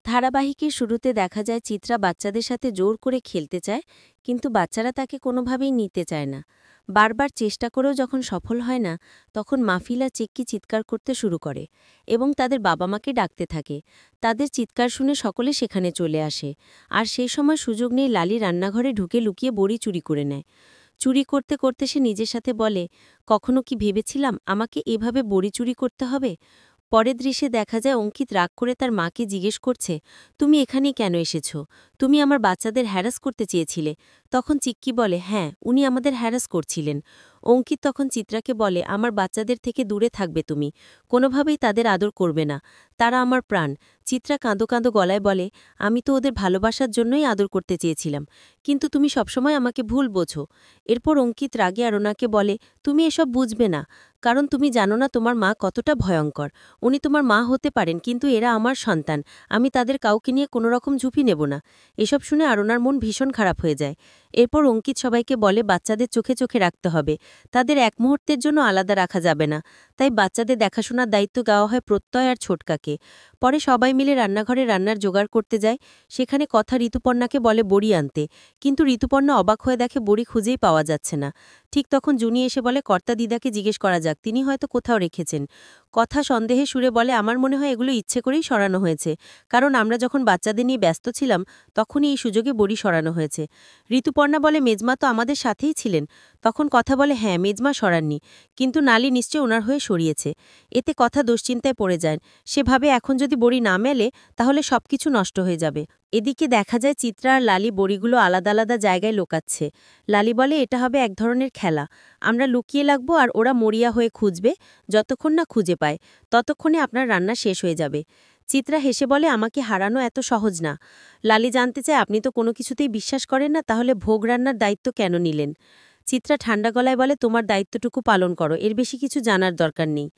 ধারাবাহিকের শুরুতে দেখা যায় চিত্রা বাচ্চাদের সাথে জোর করে খেলতে চায়, কিন্তু বাচ্চারা তাকে কোনোভাবেই নিতে চায় না। বারবার চেষ্টা করেও যখন সফল হয় না, তখন মাফিলা চেক্কি চিৎকার করতে শুরু করে এবং তাদের বাবা মাকে ডাকতে থাকে। তাদের চিৎকার শুনে সকলে সেখানে চলে আসে, আর সেই সময় সুযোগ নেই লালি রান্নাঘরে ঢুকে লুকিয়ে বড়ি চুরি করে নেয়। চুরি করতে করতে সে নিজের সাথে বলে, কখনো কি ভেবেছিলাম আমাকে এভাবে বড়ি চুরি করতে হবে। পরের দৃশ্যে দেখা যায় অঙ্কিত রাগ করে তার মাকে জিজ্ঞেস করছে, তুমি এখানে কেন এসেছ? তুমি আমার বাচ্চাদের হ্যারাস করতে চেয়েছিলে। তখন চিক্কি বলে, হ্যাঁ, উনি আমাদের হ্যারাস করছিলেন। অঙ্কিত তখন চিত্রাকে বলে, আমার বাচ্চাদের থেকে দূরে থাকবে তুমি, কোনোভাবেই তাদের আদর করবে না, তারা আমার প্রাণ। চিত্রা কাঁদো কাঁদো গলায় বলে, আমি তো ওদের ভালোবাসার জন্যই আদর করতে চেয়েছিলাম, কিন্তু তুমি সবসময় আমাকে ভুল বোঝো। এরপর অঙ্কিত রাগে অরুণাকে বলে, তুমি এসব বুঝবে না, কারণ তুমি জানো না তোমার মা কতটা ভয়ঙ্কর। উনি তোমার মা হতে পারেন, কিন্তু এরা আমার সন্তান, আমি তাদের কাউকে নিয়ে কোনো রকম ঝুঁকি নেব না। এসব শুনে অরুণার মন ভীষণ খারাপ হয়ে যায়। এরপর অঙ্কিত সবাইকে বলে, বাচ্চাদের চোখে চোখে রাখতে হবে, তাদের এক মুহূর্তের জন্য আলাদা রাখা যাবে না। তাই বাচ্চাদের দেখাশোনার দায়িত্ব দেওয়া হয় প্রত্যয় আর ছোটকাকে। পরে সবাই মিলে রান্নাঘরে রান্নার জোগাড় করতে যায়। সেখানে কথা ঋতুপর্ণাকে বলে বড়ি আনতে, কিন্তু ঋতুপর্ণা অবাক হয়ে দেখে বড়ি খুঁজেই পাওয়া যাচ্ছে না। ঠিক তখন জুনি এসে বলে, কর্তা দিদাকে জিজ্ঞেস করা যাক, তিনি হয়তো কোথাও রেখেছেন। কথা সন্দেহে সুরে বলে, আমার মনে হয় এগুলো ইচ্ছে করেই সরানো হয়েছে, কারণ আমরা যখন বাচ্চাদের নিয়ে ব্যস্ত ছিলাম তখনই এই সুযোগে বড়ি সরানো হয়েছে। ঋতুপর্ণা বলে, মেজমা তো আমাদের সাথেই ছিলেন। তখন কথা বলে, হ্যাঁ, মেজমা সরাননি, কিন্তু নালি নিশ্চয় ওনার হয়ে সরিয়েছে। এতে কথা দুশ্চিন্তায় পড়ে যায়। সে ভাবে এখন যদি বড়ি না মেলে তাহলে সবকিছু নষ্ট হয়ে যাবে। এদিকে দেখা যায় চিত্রা আর লালি বড়িগুলো আলাদা আলাদা জায়গায় লোকাচ্ছে। লালি বলে, এটা হবে এক ধরনের খেলা, আমরা লুকিয়ে লাগবো আর ওরা মরিয়া হয়ে খুঁজবে। যতক্ষণ না খুঁজে পায় ততক্ষণে আপনার রান্না শেষ হয়ে যাবে। চিত্রা হেসে বলে, আমাকে হারানো এত সহজ না। লালি জানতে চায়, আপনি তো কোনো কিছুতেই বিশ্বাস করেন না, তাহলে ভোগ রান্নার দায়িত্ব কেন নিলেন? চিত্রা ঠান্ডা গলায় বলে, তোমার দায়িত্বটুকু পালন করো, এর বেশি কিছু জানার দরকার নেই।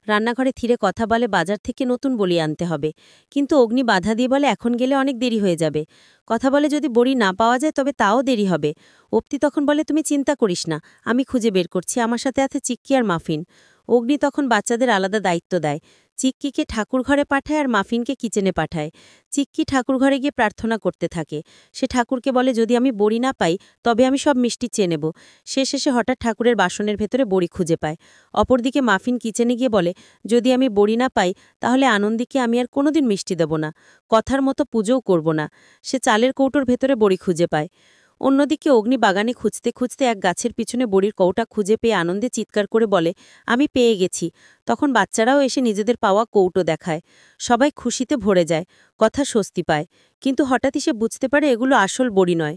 রান্নাঘরে ধীরে কথা বলে, বাজার থেকে নতুন বড়ি আনতে হবে, কিন্তু অগ্নি বাধা দিয়ে বলে, এখন গেলে অনেক দেরি হয়ে যাবে। কথা বলে, যদি বড়ি না পাওয়া যায় তবে তাও দেরি হবে। অপ্তি তখন বলে, তুমি চিন্তা করিস না, আমি খুঁজে বের করছি, আমার সাথে আছে চিক্কি আর মাফিন। অগ্নি তখন বাচ্চাদের আলাদা দায়িত্ব দেয়। চিক্কিকে ঠাকুর ঘরে পাঠায় আর মাফিনকে কিচেনে পাঠায়। চিক্কি ঠাকুর ঘরে গিয়ে প্রার্থনা করতে থাকে। সে ঠাকুরকে বলে, যদি আমি বড়ি না পাই তবে আমি সব মিষ্টি চেয়ে নেব। সে শেষে হঠাৎ ঠাকুরের বাসনের ভেতরে বড়ি খুঁজে পায়। অপরদিকে মাফিন কিচেনে গিয়ে বলে, যদি আমি বড়ি না পাই তাহলে আনন্দীকে আমি আর কোনোদিন মিষ্টি দেব না, কথার মতো পুজোও করব না। সে চালের কৌটোর ভেতরে বড়ি খুঁজে পায়। অন্যদিকে অগ্নি বাগানে খুঁজতে খুঁজতে এক গাছের পিছনে বড়ির কৌটা খুঁজে পেয়ে আনন্দে চিৎকার করে বলে, আমি পেয়ে গেছি। তখন বাচ্চারাও এসে নিজেদের পাওয়া কৌটো দেখায়। সবাই খুশিতে ভরে যায়, কথা স্বস্তি পায়। কিন্তু হঠাৎই সে বুঝতে পারে এগুলো আসল বড়ি নয়।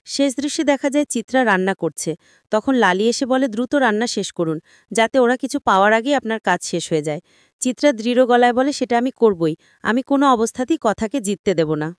শেষ দৃশ্যে দেখা যায় চিত্রা রান্না করছে। তখন লালি এসে বলে, দ্রুত রান্না শেষ করুন, যাতে ওরা কিছু পাওয়ার আগেই আপনার কাজ শেষ হয়ে যায়। চিত্রা দৃঢ় গলায় বলে, সেটা আমি করবই, আমি কোনো অবস্থাতেই কথাকে জিততে দেব না।